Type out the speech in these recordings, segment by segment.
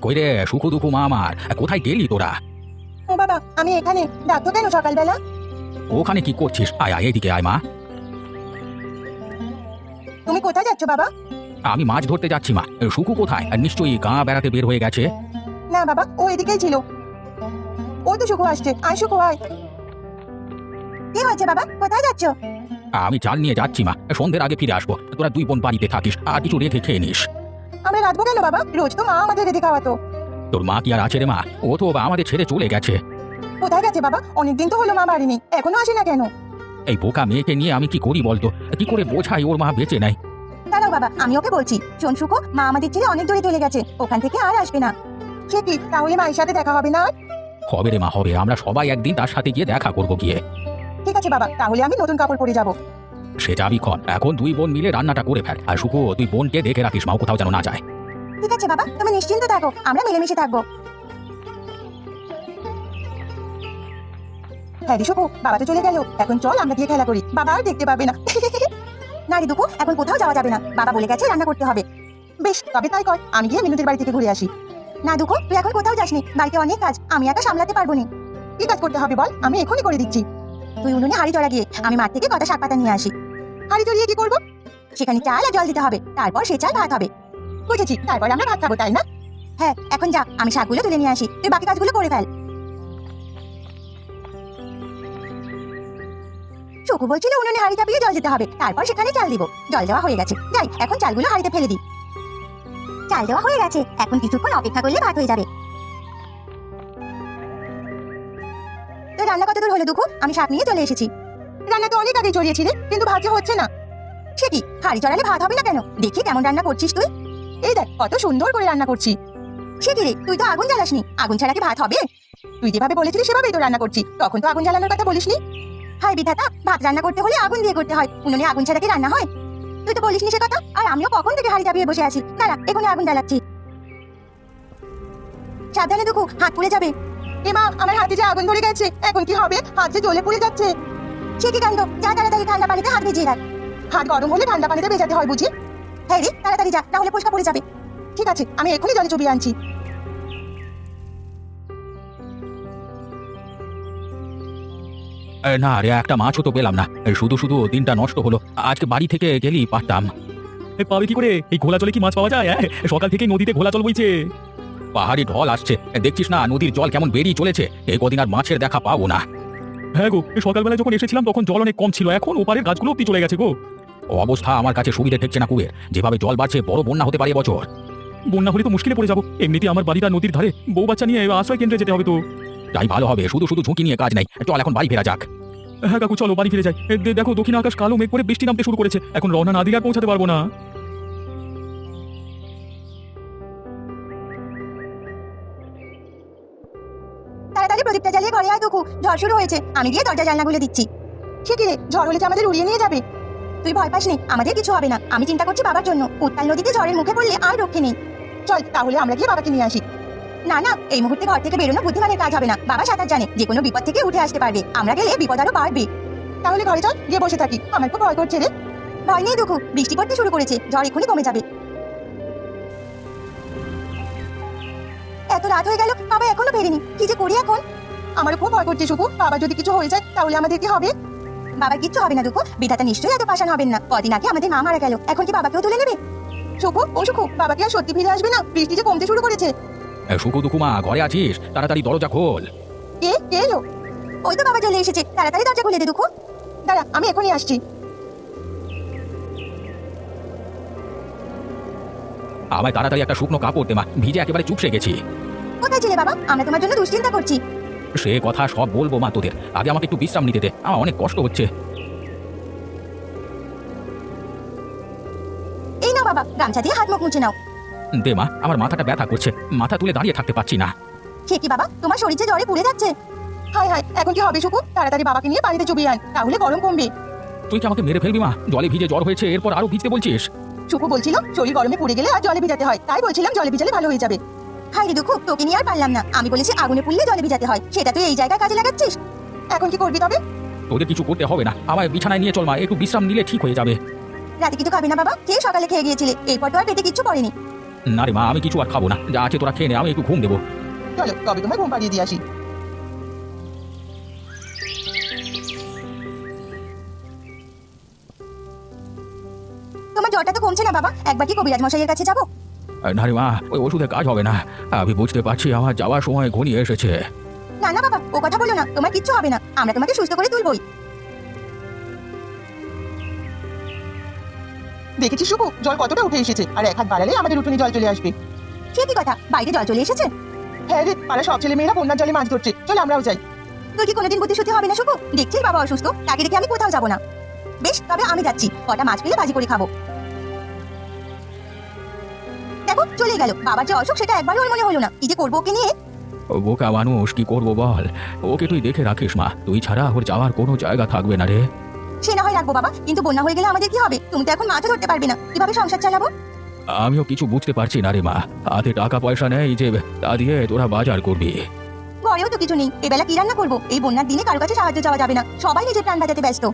কই রে সুখু দুখু মা আমার, কোথায় গেলি তোরা? ও বাবা, আমি এখানে। ডাকতো কেন সকালবেলা? ওখানে কি করছিস? আয় আয় এদিকে আয় মা। তুমি কোথায় যাচ্ছ বাবা? আমি মাছ ধরতে যাচ্ছি মা। সুখু কোথায়? নিশ্চয়ই গা বেড়াতে বের হয়ে গেছে। না বাবা, ও এদিকেই ছিল। ওই তো সুখু আসছে। আয় সুখু আয়। কি হয়েছে বাবা, কোথায় যাচ্ছ? আমি চাল নিয়ে যাচ্ছি মা, সন্ধ্যের আগে ফিরে আসবো। তোরা দুই বোন বাড়িতে থাকিস, আর কিছু রেখে খেয়ে নিস। আমরা রাঁধবো কেন বাবা? রোজ তো মা আমাদের রেঁধে খাওয়াতো। তোর মা কি আর আছে রে মা? ও তো আমাদের ছেড়ে চলে গেছে। কোথায় গেছে বাবা? অনেকদিন তো হলো মা বাড়ি নেই, এখনো আসে না কেন? এই বোকা মেয়েকে নিয়ে আমি কি করি বলতো? কি করে বোঝাই ওর মা বেঁচে নাই? দাঁড়াও বাবা, আমি ওকে বলছি। শোন সুখু, মা আমাদের ছেড়ে অনেক দূরে চলে গেছে, ওখান থেকে আর আসবে না। সে কি, তাহলে মায়ের সাথে দেখা হবে না? হবে রে মা হবে, আমরা সবাই একদিন তার সাথে গিয়ে দেখা করবো গিয়ে। ঠিক আছে বাবা, তাহলে আমি নতুন কাপড় পরে যাব। সে যাবি ক্ষণ, এখন দুই বোন মিলে রান্নাটা করে ফেল। আর সুখু তুই বোনকে দেখে রাখিস, মাও কোথাও যেন না যায়। ঠিক আছে বাবা, তুমি নিশ্চিন্ত থাকো, আমরা মিলেমিশে থাকবো। হ্যাঁ রে সুখু, বাবা তো চলে গেল, এখন চল আমরা গিয়ে খেলা করি, বাবা আর দেখতে পাবে না। না রে দুঃখু, এখন কোথাও যাওয়া যাবে না, বাবা বলে গেছে রান্না করতে হবে। বেশ, তবে তাই কর, আমি গিয়ে মিনুদের বাড়ি থেকে ঘুরে আসি। না দুঃখু, তুই এখন কোথাও যাসনি, বাড়িতে অনেক কাজ, আমি একা সামলাতে পারবো না। কি কাজ করতে হবে বল, আমি এখনই করে দিচ্ছি। তুই উনুনে হাঁড়ি চড়া গিয়ে, আমি মাঠ থেকে কটা শাক পাতা নিয়ে আসি। হাঁড়ি চড়িয়ে কি করবো? সেখানে চাল আর জল দিতে হবে, তারপর সে চাল ভাত হবে। বুঝেছি, তারপর আমরা ভাত খাবো, তাই না? হ্যাঁ, এখন যা, আমি শাকগুলো তুলে নিয়ে আসি, তুই বাকি কাজগুলো করে ফেল। সুখু বলছিল উনুনে হাঁড়ি চাপিয়ে জল দিতে হবে, তারপর সেখানে চাল দিব। জল দেওয়া হয়ে গেছে, যাই এখন চালগুলো হাঁড়িতে ফেলে দিই। চাল দেওয়া হয়ে গেছে, এখন কিছুক্ষণ অপেক্ষা করলে ভাত হয়ে যাবে। তো রান্না কত দূর হলো দুঃখু? আমি শাক নিয়ে চলে এসেছি। রান্না তো অনেক আগে চড়িয়েছি রে, কিন্তু ভাত যে হচ্ছে না। সে কি, হাঁড়ি চড়ালে ভাত হবে না কেন? দেখি কেমন রান্না করছিস তুই। এই দেখ কত সুন্দর করে রান্না করছি। সে কি রে, তুই তো আগুন জ্বালাসনি, আগুন ছাড়া কি ভাত হবে? তুই যেভাবে বলেছিলি সেভাবেই তো রান্না করছি, তখন তো আগুন জ্বালানোর কথা বলিসনি। হাই বিধাতা, ভাত রান্না করতে হলে আগুন দিয়ে করতে হয়, উনুনে আগুন ছাড়া কি রান্না হয়? তুই তো বলিসনি সে কথা, আর আমিও কখন থেকে হাঁড়ি চাপিয়ে বসে আছি। দাঁড়া, এখনই আগুন জ্বালাচ্ছি। সাবধানে দুঃখু, হাত পুড়ে যাবে। এ মা, আমার হাতে যে আগুন ধরে গেছে, এখন কি হবে? হাত যে জ্বলে পুড়ে যাচ্ছে। সে কি কাণ্ড, যা তাড়াতাড়ি ঠান্ডা পানিতে হাত ভিজিয়ে রাখ। হাত গরম হলে ঠান্ডা পানিতে ভেজাতে হয় বুঝি? হ্যাঁ রে, তাড়াতাড়ি যা, তাহলে ফোসকা পড়ে যাবে। ঠিক আছে, আমি এখনই জলে চুবিয়ে আনছি। না রে, একটা মাছও তো পেলাম না, শুধু শুধু দিনটা নষ্ট হলো। আজকে বাড়ি থেকে গেলি পারতাম। পাবে কি করে? এই ঘোলা জলে কি মাছ পাওয়া যায়? সকাল থেকে নদীতে ঘোলা জল বইছে। পাহাড়ি ঢল আসছে, দেখছিস না নদীর জল কেমন বেরিয়ে চলেছে। এই কদিন আর মাছের দেখা পাবো না। হ্যাঁ গো, সকালবেলায় যখন এসেছিলাম তখন জল অনেক কম ছিল, এখন ওপারের গাছগুলো অব্দি চলে গেছে গো। অবস্থা আমার কাছে সুবিধে ঠেকছে না কুবের, যেভাবে জল বাড়ছে বড় বন্যা হতে পারে এবছর। বন্যা হলে তো মুশকিলে পড়ে যাবো, এমনিতে আমার বাড়িটা নদীর ধারে, বউ বাচ্চা নিয়ে আশ্রয় কেন্দ্রে যেতে হবে তো। তাই ভালো হবে, শুধু শুধু ঝুঁকি নিয়ে কাজ নাই, চল এখন বাড়ি ফেরা যাক। হ্যাঁ কাকু, চলো বাড়ি ফিরে যাই। দেখো দক্ষিণ আকাশ কালো মেঘ করে বৃষ্টি নামতে শুরু করেছে, এখন রওনা না দিলে আর পৌঁছাতে পারবো না। তাড়াতাড়ি প্রদীপটা জ্বালিয়ে ঘরে আয় দুঃখু, ঝড় শুরু হয়েছে, আমি গিয়ে দরজা জানলাগুলো দিচ্ছি। সে কি রে, ঝড় হলে যে আমাদের উড়িয়ে নিয়ে যাবে? তুই ভয় পাস নে, আমাদের কিছু হবে না, আমি চিন্তা করছি বাবার জন্য। উত্তাল নদীতে ঝড়ের মুখে পড়লে আর রক্ষে নেই। চল তাহলে আমরা গিয়ে বাবাকে নিয়ে আসি। না না, এই মুহূর্তে ঘর থেকে বেরোনো বুদ্ধিমানের কাজ হবে না, বাবা সাঁতার জানে, যে কোনো বিপদ থেকে উঠে আসতে পারবে, আমরা গেলে বিপদ আরো বাড়বে। তাহলে ঘরে চল, গিয়ে বসে থাকি, আমার খুব ভয় করছে রে। ভয় নেই দুঃখু, বৃষ্টি পড়তে শুরু করেছে, ঝড় এখনই কমে যাবে। এত রাত হয়ে গেল, বাবা এখনো ফেরেনি, কি যে করি এখন? আমার খুব ভয় করছে শুকু, বাবা যদি কিছু হয়ে যায় তাহলে আমাদের কি হবে? বাবার কিচ্ছু হবে না দুঃখু, বিধাতা নিশ্চয়ই এত পাষাণ হবেন না, কদিন আগে আমাদের মা মারা গেল, এখন কি বাবাকেও তুলে নেবে? শুকু ও শুকু, বাবা কি আর সত্যি ফিরে আসবে না? বৃষ্টি যে কমতে শুরু করেছে। সুখু দুখু মা, ঘরে আছিস? তাড়াতাড়ি দরজা খোল। কে কে এলো? ওই তো বাবা চলে এসেছে, তাড়াতাড়ি দরজা খুলে দে দুঃখু। দাঁড়া, আমি এখনই আসছি। আমায় তাড়াতাড়ি একটা শুকনো কাপড় দে মা, ভিজে একেবারে চুপসে গেছি। কোথায় ছিলে বাবা? আমরা তোমার জন্য দুশ্চিন্তা করছি। সে কথা সব বলবো মা তোদের, আগে আমাকে একটু বিশ্রাম নিতে দে, আমার অনেক কষ্ট হচ্ছে। এই নাও বাবা, গামছা দিয়ে হাত মুখ মুছে নাও। দে মা, আমার মাথাটা ব্যথা করছে, মাথা তুলে দাঁড়িয়ে থাকতে পারছি না। সে কি বাবা, তোমার শরীর যে জ্বরে পুড়ে যাচ্ছে। হায় হায়, এখন কি হবে শুকু? তাড়াতাড়ি বাবাকে নিয়ে বাড়িতে চুবিয়ে আন, তাহলে গরম কমবে। তুই কি আমাকে মেরে ফেলবি মা? জলে ভিজে জ্বর হয়েছে, এরপর আরো ভিজতে বলছিস? শুকু বলছিল শরীর গরমে পুড়ে গেলে আর জলে ভিজাতে হয়, তাই বলছিলাম জলে ভিজালে ভালো হয়ে যাবে। হাই রে দুঃখু, তোকে নিয়ে আর পারলাম না, আমি বলেছি আগুনে পুড়লে জলে ভিজাতে হয়, সেটা তুই এই জায়গায় কাজে লাগাচ্ছিস। এখন কি করবি তবে? তোদের কিছু করতে হবে না, আমায় বিছানায় নিয়ে চল মা, একটু বিশ্রাম নিলে ঠিক হয়ে যাবে। রাতে কিছু খাবি না বাবা? খেয়ে সকালে খেয়ে গিয়েছিলে, এরপর তো আর পেটে কিচ্ছু পড়েনি। না রে মা, আমি কিছু আর খাবো না, যা আছে তোরা খেয়ে নে, আমি একটু ঘুম দেবো। চলো তবে তোমায় ঘুম পাড়িয়ে দিয়ে আসি। তোমার জ্বরটা তো কমছে না বাবা, একবার কি কবিরাজ মশাইয়ের কাছে যাবো? না রে মা, ওই ওষুধে কাজ হবে না। আমি বুঝতে পারছি আমার যাওয়ার সময় ঘনিয়ে এসেছে। না না বাবা, ও কথা বলো না, তোমার কিচ্ছু হবে না, আমরা তোমাকে সুস্থ করে তুলবই। দেখেছি শুভ, জল কতটা উঠে এসেছে, আর এক হাত বাড়ালে আমাদের উঠোনে জল চলে আসবে। সে কি কথা, বাইরে জল চলে এসেছে? হ্যাঁ রে, পাড়া সব ছেলে মেয়েরা বন্যার জলে মাছ ধরছে, চল আমরাও যাই। তোর কি কোনোদিন বুদ্ধি শুদ্ধি হবে না শুভ? দেখছিস বাবা অসুস্থ, তাকে রেখে আমি কোথাও যাবো না। বেশ, তবে আমি যাচ্ছি, কটা মাছ পেলে ভাজি করে খাবো। দেখো চলে গেল, বাবার যে অসুখ সেটা একবারও ওর মনে হলো না। কি যে করবো ওকে নিয়ে। ও বোকা মানুষ, কি করবো বল? ওকে তুই দেখে রাখিস মা, তুই ছাড়া ওর যাওয়ার কোনো জায়গা থাকবে না রে। সে না হয় রাখবো বাবা, কিন্তু বন্যা হয়ে গেলে আমাদের কি হবে? তুমি তো এখন মাছও ধরতে পারবে না, কিভাবে সংসার চালাবো? আমিও কিছু বুঝতে পারছি না রে মা, হাতে টাকা পয়সা নেই যে তা দিয়ে তোরা বাজার করবি। ঘরেও তো কিছু নেই, এবেলা কি রান্না করবো? এই বন্যার দিনে কারো কাছে সাহায্য চাওয়া যাবে না, সবাই নিজের প্রাণ বাঁচাতে ব্যস্ত।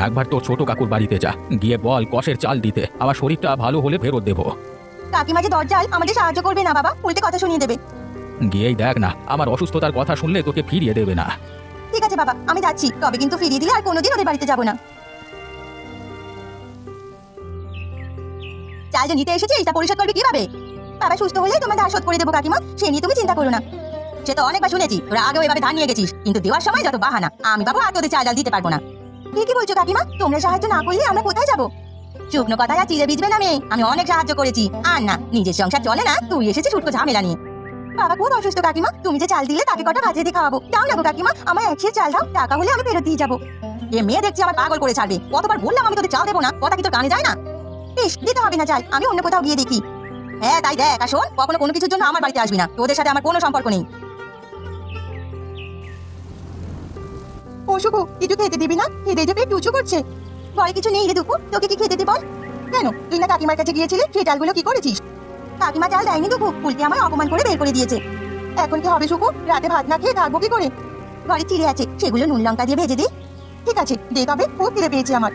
একবার তোর ছোট কাকুর বাড়িতে যা, গিয়ে বল কষের চাল দিতে, আমার শরীরটা ভালো হলে ফেরত দেবো। কাকিমা যে দরজাল আমাদের সাহায্য করবে না বাবা, উল্টে কথা শুনিয়ে দেবে। গিয়েই দেখ না, আমার অসুস্থতার কথা শুনলে তোকে ফিরিয়ে দেবে না। ঠিক আছে বাবা, আমি যাচ্ছি, তবে কিন্তু ফিরিয়ে দিলে আর কোনোদিন ওদের বাড়িতে যাবো না। চাল যে নিতে এসেছি এটা পরিশোধ করবে কিভাবে? বাবা সুস্থ হলে তোমার ধার শোধ করে দেবো কাকিমা, সে নিয়ে তুমি চিন্তা করো না। সে তো অনেকবার শুনেছি তোরা আগেও এভাবে ধার নিয়ে গেছিস, কিন্তু দেওয়ার সময় যত বাহানা। আমি বাবু আর তোদের চাল ডাল দিতে পারবো না। ঠিকই বলছো কাকিমা, তোমরা সাহায্য না করলে আমরা কোথায় যাবো? শুকনো কথায় আর চিড়ে ভিজবে না মেয়ে, আমি অনেক সাহায্য করেছি। আর না, নিজের সংসার চলে না, তুই এসেছিস উঠকো ঝামেলা নিয়ে। বাবা খুব অসুস্থ কাকিমা, তুমি যে চাল দিলে তাকে কটা ভাজিয়ে দিয়ে খাওয়াবো। দাও না গো কাকিমা, আমার একশির চাল দাও, টাকা হলে আমি ফেরত দিয়ে যাবো। এ মেয়ে দেখছি আমার পাগল করে ছাড়বে, কতবার বললাম আমি তোদের চাল দেবো না, কথা কি তোর কানে যায় না? বেশ, দিতে হবে না চাল, আমি অন্য কোথাও গিয়ে দেখি। হ্যাঁ তাই দেখ, আর শোন, কখনো কোনো কিছুর জন্য আমার বাড়িতে আসবি না, তোদের সাথে আমার কোনো সম্পর্ক নেই। ও শুকু, কিছু খেতে দিবি না? খেতে দেবে টুচু করছে। ঘরে কিছু নেই রে দুপু, তোকে কি খেতে দিই বল? কেন, তুই না কাকিমার কাছে গিয়েছিলি, সেই ডালগুলো কি করেছিস? কাকিমা চাল দেয়নি দুপু, উল্টে আমায় অপমান করে বের করে দিয়েছে। এখন কি হবে শুকু, রাতে ভাত না খেয়ে থাকবো কি করে? ঘরে চিড়ে আছে, সেগুলো নুন লঙ্কা দিয়ে ভেজে দিই। ঠিক আছে দে, তবে খুব খিদে পেয়েছে আমার।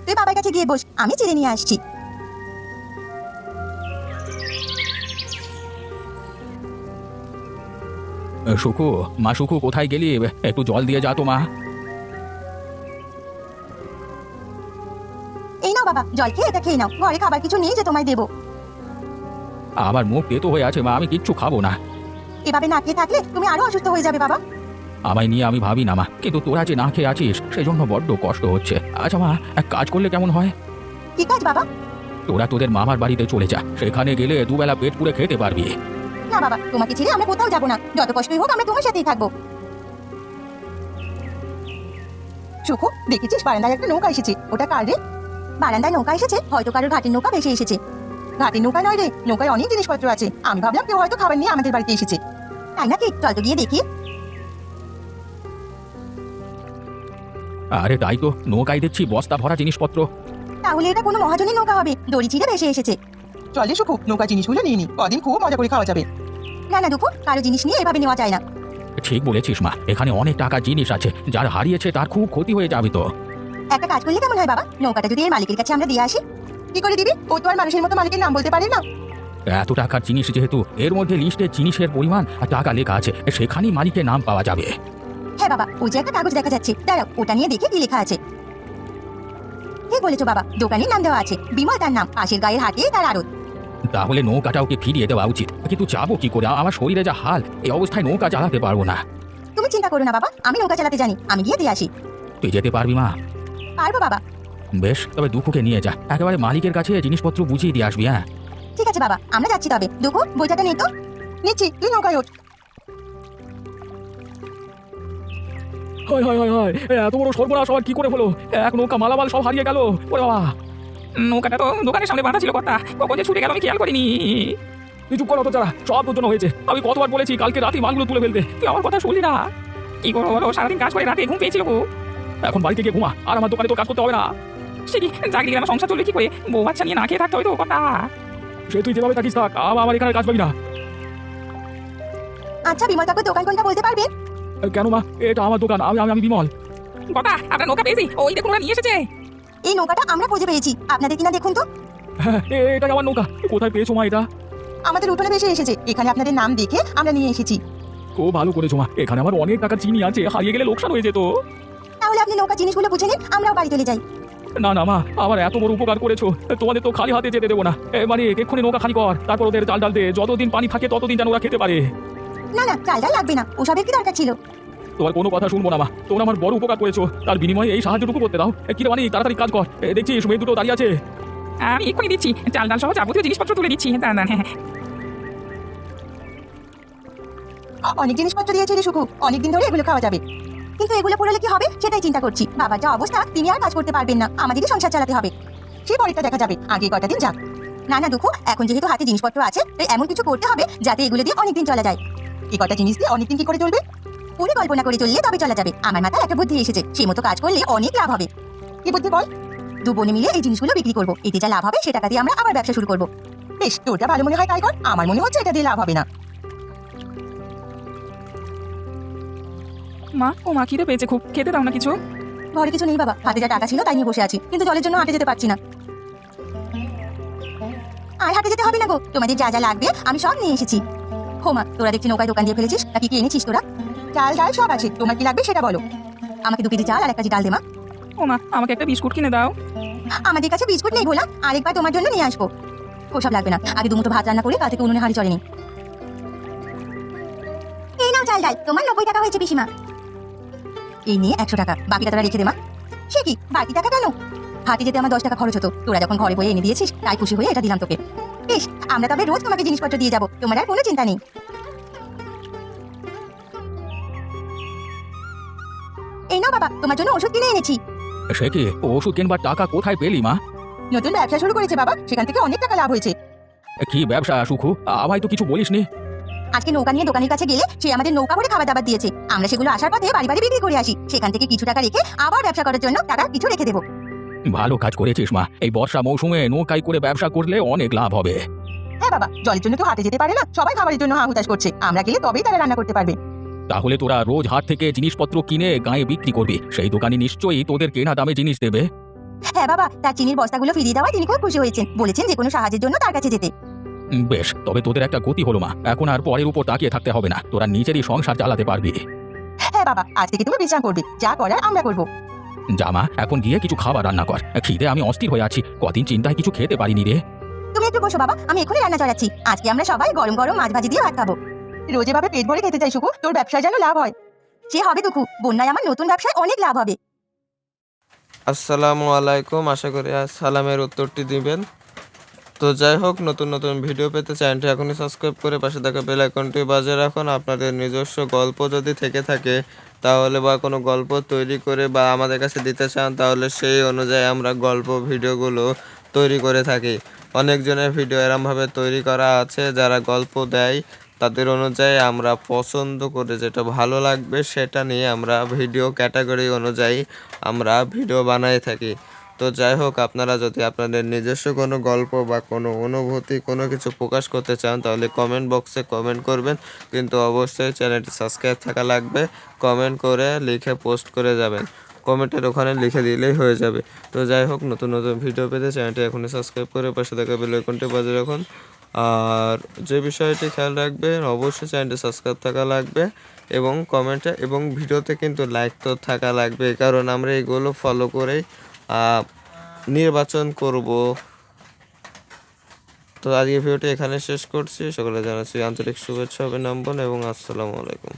তুই বাবার কাছে গিয়ে বস, আমি চিড়ে নিয়ে আসছি। সুকু, মা সুকু কোথায় গেলি? একটু জল দিয়ে যা তো মা। এই নাও বাবা, জল খেয়ে এটা খেয়ে নাও, ঘরে খাবার কিছু নেই যে তোমায় দেবো। আমার মুখ তেতো হয়ে আছে মা, আমি কিচ্ছু খাবো না। এভাবে না খেয়ে থাকলে তুমি আরো অসুস্থ হয়ে যাবে বাবা। আমায় নিয়ে আমি ভাবি না মা, কিন্তু তোরা যে না খেয়ে আছিস সেজন্য বড্ড কষ্ট হচ্ছে। আচ্ছা মা, এক কাজ করলে কেমন হয়? কি কাজ বাবা? তোরা তোদের মামার বাড়িতে চলে যা, সেখানে গেলে দুবেলা পেট পুড়ে খেতে পারবি। না বাবা, তোমাকে ছেড়ে আমরা কোথাও যাবো না, যত কষ্টই হোক আমরা তোমার সাথেই থাকবো। সুখু, দেখেছিস বারান্দায় একটা নৌকা এসেছে, ওটা কার রে? বারান্দায় নৌকা এসেছে, হয়তো কারোর ঘাটের নৌকা ভেসে এসেছে। ঘাটের নৌকা নয় রে, নৌকায় অনেক জিনিসপত্র আছে, আমি ভাবলাম কেউ হয়তো খাবার নিয়ে আমাদের বাড়িতে এসেছে। তাই নাকি? চল তো গিয়ে দেখি। আরে তাই তো, নৌকায় দেখছি বস্তা ভরা জিনিসপত্র। তাহলে এটা কোনো মহাজনের নৌকা হবে, দড়ি চিড়ে ভেসে এসেছে। চল রে সুখু, নৌকা জিনিসগুলো নিয়ে নি, কদিন খুব মজা করে খাওয়া যাবে। না না দুপু, কারো জিনিস নিয়ে এভাবে নেওয়া যায় না। ঠিক বলেছিস মা, এখানে অনেক টাকা জিনিস আছে, যার হারিয়েছে তার খুব ক্ষতি হয়ে যাবে তো। একটা কাজ করলে কেমন হয় বাবা, নৌকাটা যদি এর মালিকের কাছে আমরা দিয়ে আসি? কি করে দিবি? ও তো আর মানুষের মতো মালিকের নাম বলতে পারে না। এত টাকার জিনিস যেহেতু, এর মধ্যে লিস্টে জিনিসের পরিমাণ আর টাকা লেখা আছে, সেখানেই মালিকের নাম পাওয়া যাবে। হ্যাঁ বাবা, ওই যে একটা কাগজ দেখা যাচ্ছে, দাঁড়াও ওটা নিয়ে দেখে কি লেখা আছে। ঠিক বলেছো বাবা, দোকানের নাম দেওয়া আছে, বিমল তার নাম, পাশের গায়ের হাটে তার আড়ত। তাহলে নৌকাটা ওকে ফিরিয়ে দেওয়া উচিত, কিন্তু যাবো কি করে? আমার শরীরে যা হাল, এই অবস্থায় নৌকা চালাতে পারবো না। তুমি চিন্তা করো না বাবা, আমি নৌকা চালাতে জানি, আমি গিয়ে দিয়ে আসি। তুই যেতে পারবি মা? পারবো বাবা। বেশ, তবে দুঃখকে নিয়ে যা, একেবারে মালিকের কাছে জিনিসপত্র বুঝিয়ে দিয়ে আসবি। হ্যাঁ ঠিক আছে বাবা, আমরা যাচ্ছি তবে। দুঃখ, বোঝাটা নেই তো? নিচ্ছি, তুই নৌকায় ওঠ। হায় হায় হায় হায়, এত বড় সর্বনাশ আমার কি করে হলো? এক নৌকা মালামাল সব হারিয়ে গেল। ওরে বাবা, নৌকাটা তো দোকানের সামনে বাঁধা ছিল, কথা কখন যে ছুটে গেল আমি খেয়াল করিনি। তুই চুপ করো তো, যারা সব তোর জন্য হয়েছে। আমি কতবার বলেছি কালকে রাতে মালগুলো তুলে ফেলতে, তুই আমার কথা শুনলি না? কি করবো বলো, সারাদিন কাজ করে রাতে ঘুম পেয়েছিল গো। এখন বাড়িতে গিয়ে ঘুমা, আর আমার দোকানে তো কাজ করতে হবে না। সে কি চাকরি আমার সংসার চলবে কি করে? বউ বাচ্চা নিয়ে না খেয়ে থাকতে হবে তো কথা। সে তুই যেভাবে থাকিস থাক, আমার এখানে কাজ পাবি না। আচ্ছা বিমল কাকুর দোকান কোনটা বলতে পারবেন? কেন মা, এটা আমার দোকান, আমি আমি আমি বিমল। কথা, আপনার নৌকা পেয়েছি, ওই দেখুন ওরা নিয়ে এসেছে। এই নৌকাটা আমরা খুঁজে পেয়েছি, আপনাদের কিনা দেখুন তো। হ্যাঁ, এটা আমার নৌকা। কোথায় পেয়েছো মা এটা? আমাদের উঠোনে ভেসে এসেছে, এখানে আপনাদের নাম দেখে আমরা নিয়ে এসেছি। খুব ভালো করেছো মা, এখানে আমার অনেক টাকার চিনি আছে, হারিয়ে গেলে লোকসান হয়ে যেত। তাহলে আপনি নৌকা জিনিসগুলো বুঝে নিন, আমরাও বাড়ি চলে যাই। না না মা, আমার এত বড় উপকার করেছো, তোমাদের তো খালি হাতে যেতে দেবো না। মানে এক্ষুনি নৌকা খালি কর, তারপর ওদের চাল ডাল দে, যতদিন পানি থাকে ততদিন যেন ওরা খেতে পারে। না না, চালটা লাগবে না, ওসবের কি দরকার ছিল? তোমার কোনো কথা শুনবো না মা, তোমরা আমার বড় উপকার করেছো, তার বিনিময়ে এই সাহায্যটুকু করতে দাও। কি রে মানিক, তাড়াতাড়ি কাজ কর। দেখছিস মেয়ে দুটো দাঁড়িয়ে আছে। আমি এক্ষুনি দিচ্ছি, চাল ডাল সহ যাবতীয় জিনিসপত্র তুলে দিচ্ছি। দাঁড়ান, হ্যাঁ। অনেক জিনিসপত্র দিয়েছে রে সুখু, অনেকদিন ধরে এগুলো খাওয়া যাবে। কিন্তু এগুলো পুরোলে কি হবে সেটাই চিন্তা করছি। বাবার যা অবস্থা, তিনি আর কাজ করতে পারবেন না, আমাদেরই সংসার চালাতে হবে। সে পরেরটা দেখা যাবে, আগে কটা দিন যাক। না না দুঃখ, এখন যেহেতু হাতে জিনিসপত্র আছে, তাই এমন কিছু করতে হবে যাতে এগুলো দিয়ে অনেকদিন চলা যায়। এই কটা জিনিস দিয়ে অনেকদিন কি করে চলবে? পরিকল্পনা করে চললে তবে চলা যাবে। আমার মাথায় একটা বুদ্ধি এসেছে, সেই মতো কাজ করলে অনেক লাভ হবে। কি বুদ্ধি বল? দু বোনে মিলে এই জিনিসগুলো বিক্রি করবো, এতে যা লাভ হবে সে টাকা দিয়ে আমরা আবার ব্যবসা শুরু করবো। বেশ, তোরটা ভালো মনে হয় তাই কর, আমার মনে হচ্ছে এটা দিয়ে লাভ হবে না। মা, ও মা, খিদে পেয়েছে খুব, খেতে দাও না কিছু। ঘরে কিছু নেই বাবা, হাতে যা টাকা ছিল তাই নিয়ে বসে আছি, কিন্তু জলের জন্য হাঁটে যেতে পারছি না। আর হাঁটে যেতে হবে না গো, তোমাদের যা যা লাগবে আমি সব নিয়ে এসেছি। হোমা, তোরা দেখছি নৌকায় দোকান দিয়ে ফেলেছিস, নাকি কি এনেছিস তোরা? চাল ডাল সব আছে, তোমার কি লাগবে সেটা বলো। আমাকে 2 কেজি চাল আর 1 কেজি ডাল দে মা। ও মা, আমাকে একটা বিস্কুট কিনে দাও। আমাদের কাছে বিস্কুট নেই ভোলা, আরেকবার তোমার জন্য নিয়ে আসবো। ওসব লাগবে না, আগে 2 মুঠো ভাত রান্না করে কাল থেকে উনুনে হাঁড়ি চলেনি। এই নাও চাল ডাল, তোমার 90 টাকা হয়েছে পিসিমা। এই নিয়ে 100 টাকা, বাকিটা তোরা রেখে দে মা। সে কি, বাকি টাকা কেন? হাটে যেতে আমার 10 টাকা খরচ হতো, তোরা যখন ঘরে বয়ে এনে দিয়েছিস তাই খুশি হয়ে এটা দিলাম তোকে। বেশ, আমরা তবে রোজ তোমাকে জিনিসপত্র দিয়ে যাবো, তোমার আর কোনো চিন্তা নেই। এই নাও বাবা, তোমার জন্য ওষুধ কিনে এনেছি। সে কি, ওষুধ কিনবার টাকা কোথায় পেলি মা? নতুন ব্যবসা শুরু করেছে বাবা, সেখান থেকে অনেক টাকা লাভ হয়েছে। কি ব্যবসা সুখু, আমায় তো কিছু বলিসনি। আজকে নৌকা নিয়ে দোকানের কাছে গেলে সে আমাদের নৌকা ভরে খাবার দাবার দিয়েছে, আমরা সেগুলো আসার পথে বাড়ি বাড়ি বিক্রি করে আসি, সেখান থেকে কিছু টাকা রেখে আবার ব্যবসা করার জন্য টাকা কিছু রেখে দেবো। ভালো কাজ করেছিস মা, এই বর্ষা মৌসুমে নৌকায় করে ব্যবসা করলে অনেক লাভ হবে। হ্যাঁ বাবা, জলের জন্য তো হাটে যেতে পারে না, সবাই খাবারের জন্য হাহুতাশ করছে, আমরা গেলে তবেই তারা রান্না করতে পারবে। তাহলে তোরা রোজ হাট থেকে জিনিসপত্র কিনে গায়ে বিক্রি করবি, সেই দোকানি নিশ্চয়ই তোদের কেনা দামে জিনিস দেবে। হ্যাঁ বাবা, তার চিনির বস্তাগুলো ফিরিয়ে দেওয়ায় তিনি খুব খুশি হয়েছেন, বলেছেন যে কোনো সাহায্যের জন্য তার কাছে যেতে। বেশ, তবে তোদের একটা গতি হলো মা, এখন আর পরের উপর তাকিয়ে থাকতে হবে না, তোরা নিজেরই সংসার চালাতে পারবি। হ্যাঁ বাবা, আজ থেকে তুমি বিশ্রাম করবে, যা করার আমরা করবো। জামা, এখন গিয়ে কিছু খাবার রান্না কর, খিদে আমি অস্থির হয়ে আছি, কদিন চিন্তায় কিছু খেতে পারিনি রে। তুমি একটু বসো বাবা, আমি এখনই রান্না চড়াচ্ছি। আজকে আমরা সবাই গরম গরম মাছ ভাজি দিয়ে ভাত খাবো। রোজ এভাবে পেট ভরে খেতে চাই সুকু, তোর ব্যবসায় যেন লাভ হয়। সে হবে দুঃখু, বন্যায় আমার নতুন ব্যবসায় অনেক লাভ হবে। আসসালামু আলাইকুম, আশা করি সালামের উত্তরটি দিবেন। তো যাই হোক, নতুন নতুন ভিডিও পেতে চ্যানেলটি এখনই সাবস্ক্রাইব করে পাশে থাকা বেল আইকনটি বাজিয়ে রাখুন। আপনাদের নিজস্ব গল্প যদি থেকে থাকে তাহলে, বা কোনো গল্প তৈরি করে বা আমাদের কাছে দিতে চান, তাহলে সেই অনুযায়ী আমরা গল্প ভিডিওগুলো তৈরি করে থাকি। অনেকজনের ভিডিও এরমভাবে তৈরি করা আছে, যারা গল্প দেয় তাদের অনুযায়ী আমরা পছন্দ করে যেটা ভালো লাগবে সেটা নিয়ে আমরা ভিডিও ক্যাটাগরি অনুযায়ী আমরা ভিডিও বানাই থাকি। তো যাই হোক, আপনারা যদি আপনাদের নিজস্ব কোনো গল্প বা কোনো অনুভূতি কোনো কিছু প্রকাশ করতে চান তাহলে কমেন্ট বক্সে কমেন্ট করবেন, কিন্তু অবশ্যই চ্যানেলটি সাবস্ক্রাইব থাকা লাগবে। কমেন্ট করে লিখে পোস্ট করে যাবেন, কমেন্টের ওখানে লিখে দিলেই হয়ে যাবে। তো যাই হোক, নতুন নতুন ভিডিও পেতে চ্যানেলটি এখনই সাবস্ক্রাইব করে পাশে থাকা বেল আইকনটি বাজিয়ে রাখুন। আর যে বিষয়টি খেয়াল রাখবেন, অবশ্যই চ্যানেলটি সাবস্ক্রাইব থাকা লাগবে এবং কমেন্টে এবং ভিডিওতে কিন্তু লাইক তো থাকা লাগবে, কারণ আমরা এগুলো ফলো করেই নির্বাচন করব। তো আজকে ভিডিওটি এখানে শেষ করছি, সকলে জানাচ্ছি আন্তরিক শুভেচ্ছা অভিনন্দন এবং আসসালামু আলাইকুম।